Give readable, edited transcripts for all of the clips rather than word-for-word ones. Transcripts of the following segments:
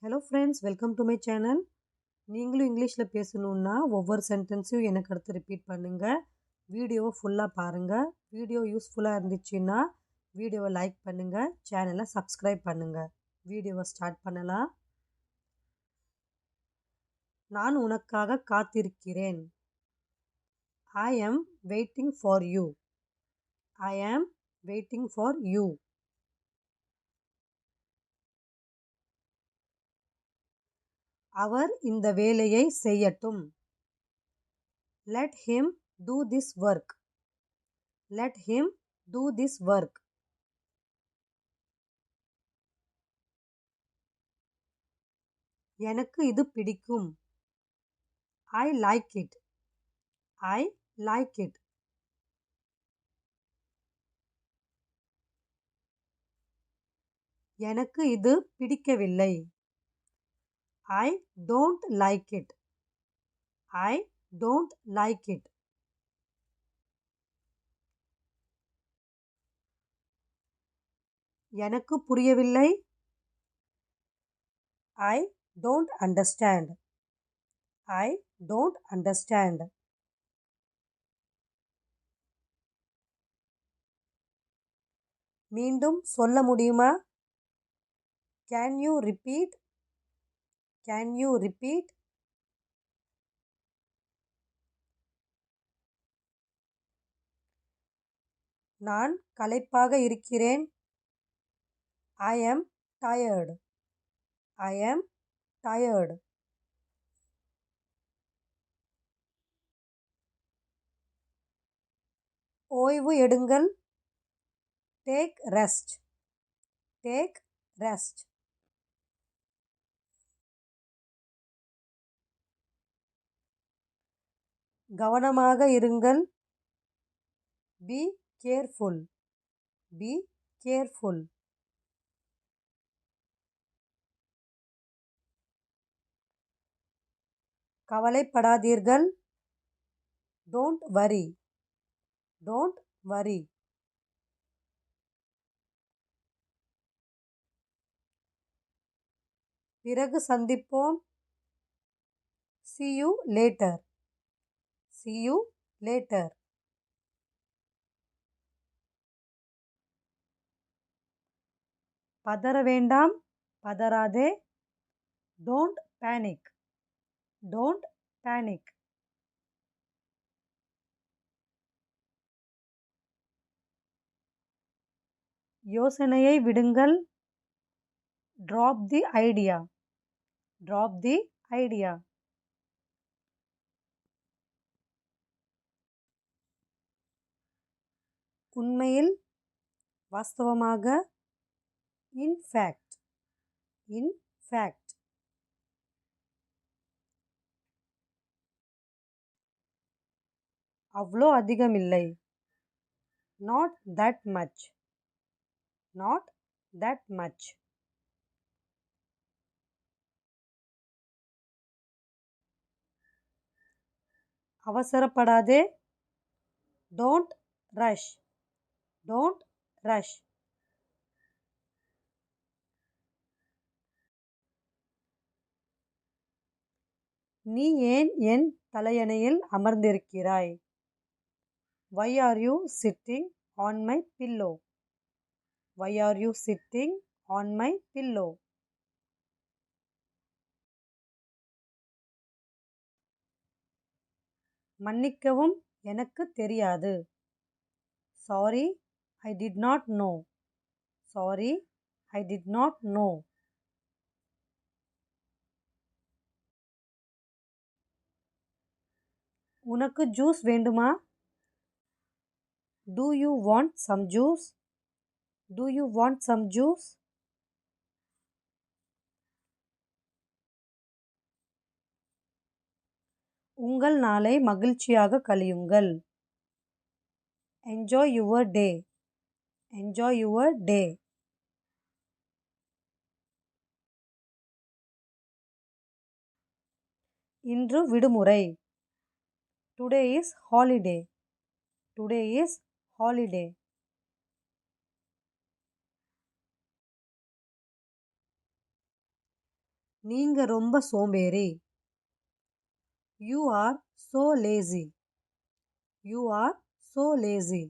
Hello friends, welcome to my channel. நீங்களும் இங்கிலீஷில் பேசணுன்னா ஒவ்வொரு சென்டென்ஸையும் எனக்கு அடுத்து ரிப்பீட் பண்ணுங்கள். வீடியோவை ஃபுல்லாக பாருங்கள். வீடியோ யூஸ்ஃபுல்லாக இருந்துச்சுன்னா வீடியோவை லைக் பண்ணுங்கள், சேனலை சப்ஸ்கிரைப் பண்ணுங்கள். வீடியோவை ஸ்டார்ட் பண்ணலாம். நான் உனக்காக காத்திருக்கிறேன். I am waiting for you. I am waiting for you. அவர் இந்த வேலையை செய்யட்டும். Let him do this work. Let him do this work. எனக்கு இது பிடிக்கும். I like it. I like it. எனக்கு இது பிடிக்கவில்லை. I don't like it. I don't like it. எனக்கு புரியவில்லை. I don't understand. I don't understand. மீண்டும் சொல்ல முடியுமா? Can you repeat? Can you repeat? நான் களைப்பாக இருக்கிறேன். I am tired. I am tired. ஓய்வு எடுங்கள். Take rest. Take rest. கவனமாக இருங்கள். Be careful. Be careful. கவலைப்படாதீர்கள். Don't worry. Don't worry. பிறகு சந்திப்போம். See you later. See you later. பதற வேண்டாம். பதறாதே. Don't panic. Don't panic. யோசனையை விடுங்கள். Drop the idea. Drop the idea. உண்மையில், வாஸ்தவமாக. In fact. In fact. அவ்வளோ அதிகமில்லை. Not that much. Not that much. அவசரப்படாதே. Don't rush. Don't rush. நீ ஏன் என் தலையணையில் அமர்ந்திருக்கிறாய்? Why are you sitting on my pillow? Why are you sitting on my pillow? மன்னிக்கவும், எனக்கு தெரியாது. Sorry, I did not know. Sorry, I did not know. உனக்கு juice வேண்டுமா? Do you want some juice? Do you want some juice? உங்கள் நாளை மகிழ்ச்சியாக கழியுங்கள். Enjoy your day. Enjoy your day. இன்று விடுமுறை. Today is holiday. Today is holiday. நீங்க ரொம்ப சோம்பேறி. You are so lazy. You are so lazy.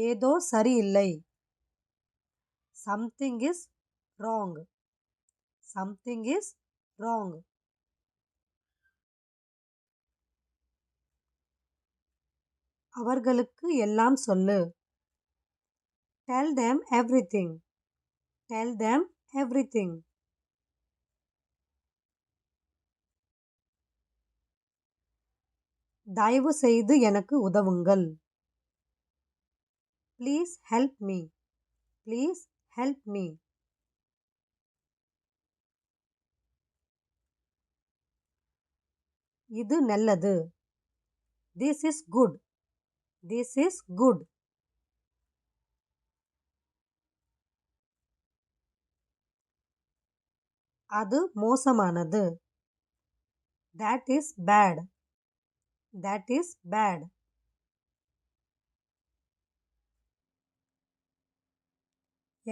ஏதோ சரியில்லை. Something is wrong. Something is wrong. அவர்களுக்கு எல்லாம் சொல்லு. Tell them everything. Tell them everything. தயவு செய்து எனக்கு உதவுங்கள். Please help me. Please help me. இது நல்லது. This is good. This is good. அது மோசமானது. That is bad. That is bad.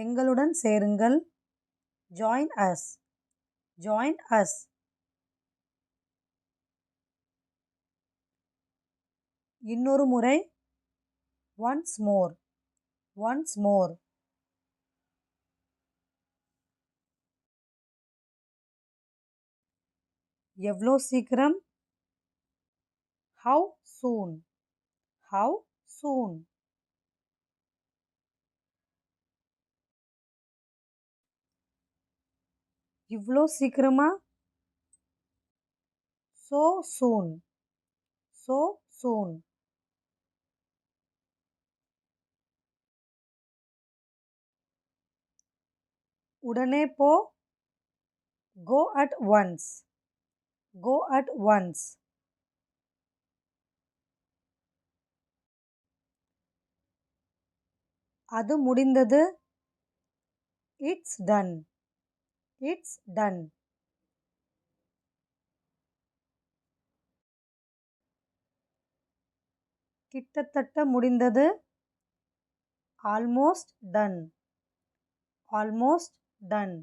எங்களுடன் சேருங்கள். Join us. Join us. இன்னொரு முறை. Once more. Once more. எவ்வளோ சீக்கிரம்? How soon? How soon? இவ்வளோ சீக்கிரமா? So soon. So soon. உடனே போ. Go at once. Go at once. அது முடிந்தது. It's done. It's done. கிட்டத்தட்ட முடிந்தது. Almost done. Almost done.